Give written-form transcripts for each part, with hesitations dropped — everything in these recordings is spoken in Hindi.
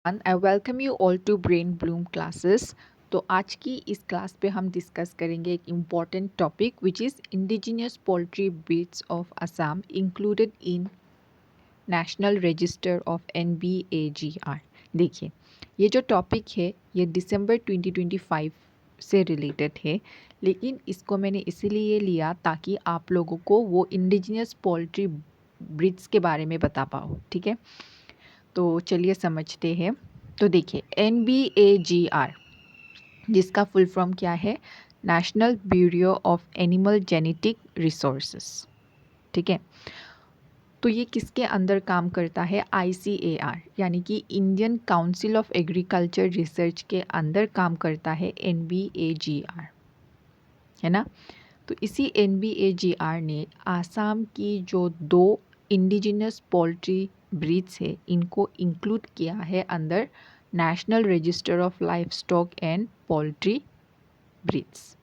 I welcome you all to Brain Bloom classes. तो आज की इस क्लास पे हम डिस्कस करेंगे एक important topic which is indigenous poultry breeds of Assam included in national register of NBAGR। देखिए, ये जो टॉपिक है ये दिसंबर 2025 से रिलेटेड है, लेकिन इसको मैंने इसीलिए लिया ताकि आप लोगों को वो इंडिजिनियस पोल्ट्री ब्रीड्स के बारे में बता पाओ। ठीक है, तो चलिए समझते हैं। तो देखिए, NBAGR जिसका फुल फॉर्म क्या है, national bureau of animal genetic resources. ठीक है, तो ये किसके अंदर काम करता है? ICAR यानी कि Indian council of agriculture research के अंदर काम करता है NBAGR, है ना। तो इसी NBAGR ने आसाम की जो 2 इंडिजिनस पोल्ट्री ब्रीड्स है इनको इंक्लूड किया है अंदर national register of life stock and poultry breeds.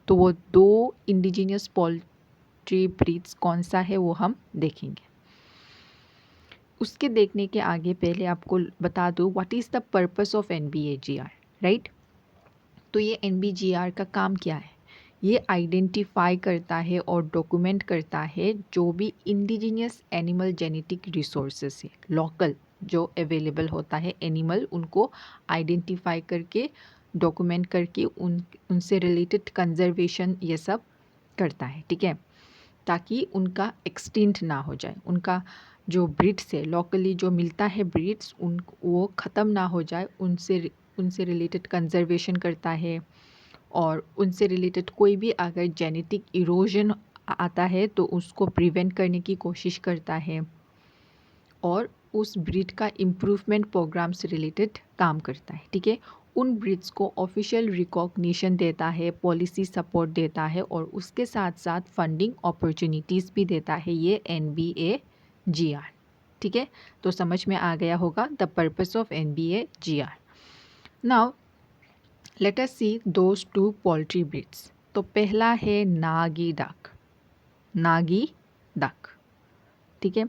तो वो 2 इंडिजिनस पोल्ट्री ब्रीड्स कौन सा है वो हम देखेंगे। उसके देखने के आगे पहले आपको बता दूँ what is the purpose of NBAGR, right. तो ये NBAGR का काम क्या है? ये आइडेंटिफाई करता है और डॉक्यूमेंट करता है जो भी इंडिजिनियस एनिमल जेनेटिक रिसोर्सेस है, लोकल जो अवेलेबल होता है एनिमल, उनको आइडेंटिफाई करके डॉक्यूमेंट करके उनसे रिलेटेड कंजर्वेशन ये सब करता है। ठीक है, ताकि उनका एक्सटिंक्ट ना हो जाए, उनका जो ब्रीड्स है लोकली जो मिलता है ब्रीड्स उन वो ख़त्म ना हो जाए, उनसे उनसे रिलेटेड कंजर्वेशन करता है। और उनसे रिलेटेड कोई भी अगर जेनेटिक इरोजन आता है तो उसको प्रिवेंट करने की कोशिश करता है और उस ब्रीड का इम्प्रूवमेंट प्रोग्राम से रिलेटेड काम करता है। ठीक है, उन ब्रीड्स को ऑफिशियल रिकॉग्निशन देता है, पॉलिसी सपोर्ट देता है और उसके साथ साथ फंडिंग अपॉर्चुनिटीज़ भी देता है ये NBAGR। ठीक है, तो समझ में आ गया होगा the purpose of NBAGR। Now let us C those 2 poultry breeds. तो पहला है नागी डक, नागी डक। ठीक है,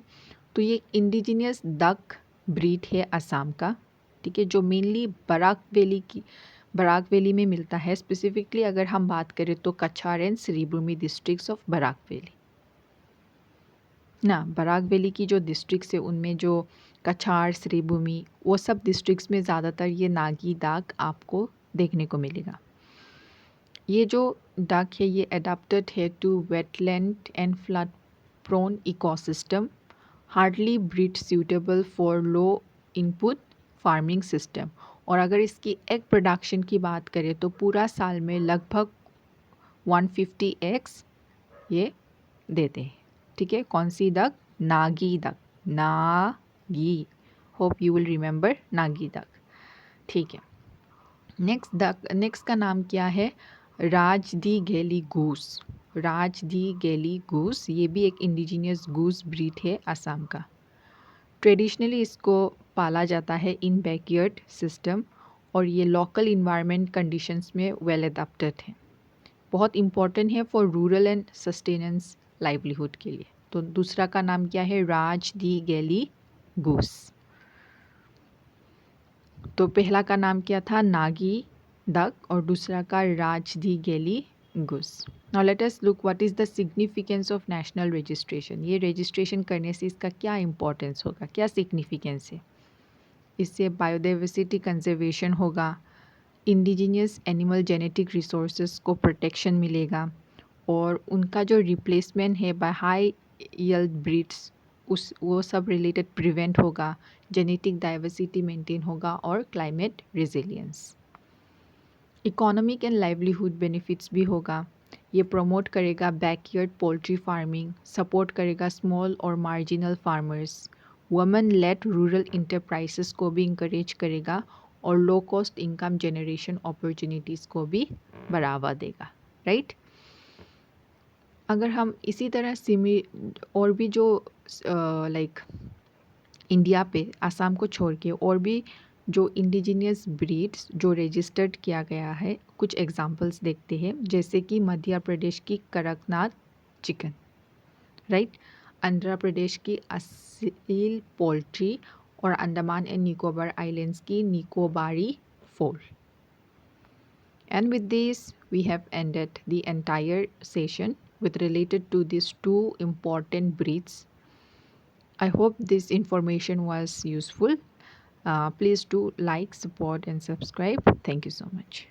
तो ये इंडिजिनियस डक ब्रीड है असम का। ठीक है, जो मेनली बराक वैली में मिलता है। स्पेसिफिकली अगर हम बात करें तो Cachar and Sribhumi districts of Barak valley ना। बराक वैली की जो डिस्ट्रिक्ट्स है उनमें जो कछार, श्रीभूमि, वो सब डिस्ट्रिक्ट्स में ज़्यादातर ये नागी डक आपको देखने को मिलेगा। ये जो डक है ये अडेप्टेड है to wetland and flood prone ecosystem, hardly breed suitable for low input farming system. और अगर इसकी एग प्रोडक्शन की बात करें तो पूरा साल में लगभग 150 एग्स ये देते हैं। ठीक है, कौन सी duck? Nagi duck, Nagi. Hope you will remember Nagi duck. ठीक है, नेक्स्ट का नाम क्या है? राज दी गैली गूस। राज दी गैली गूस ये भी एक इंडिजिनियस गूस ब्रीड है असम का। ट्रेडिशनली इसको पाला जाता है इन बैकयार्ड सिस्टम और ये लोकल इन्वायरमेंट कंडीशंस में वेल अडेप्टेड है। बहुत इंपॉर्टेंट है for rural and sustenance livelihood के लिए। तो दूसरा का नाम क्या है? राज दी गैली गूस। तो पहला का नाम क्या था? नागी डक और दूसरा का राज दी गैली goose. Now let us look what is the significance of national registration. ये रजिस्ट्रेशन करने से इसका क्या इंपॉर्टेंस होगा, क्या सिग्निफिकेंस है? इससे बायोडाइवर्सिटी कंजर्वेशन होगा, इंडिजिनियस एनिमल जेनेटिक रिसोर्सेज को प्रोटेक्शन मिलेगा और उनका जो रिप्लेसमेंट है बाय हाई यील्ड ब्रीड्स उस वो सब रिलेटेड प्रिवेंट होगा, जेनेटिक डाइवर्सिटी मेंटेन होगा और climate resilience. Economic and livelihood benefits भी होगा। ये प्रमोट करेगा बैकयार्ड पोल्ट्री फार्मिंग, सपोर्ट करेगा स्मॉल और marginal farmers, women lead rural enterprises को भी इंकरेज करेगा और low cost income generation opportunities को भी बढ़ावा देगा, राइट। अगर हम इसी तरह सिमी और भी जो लाइक इंडिया पे आसाम को छोड़ के और भी जो इंडिजिनियस ब्रीड्स जो रजिस्टर्ड किया गया है, कुछ एग्जांपल्स देखते हैं। जैसे कि मध्य प्रदेश की कड़कनाथ चिकन, राइट, आंध्र प्रदेश की असील पोल्ट्री और अंडमान एंड निकोबार आइलैंड्स की निकोबारी फोल. And with this, we have ended the entire session with related to these two important breeds. I hope this information was useful. Please do like, support, and subscribe. Thank you so much.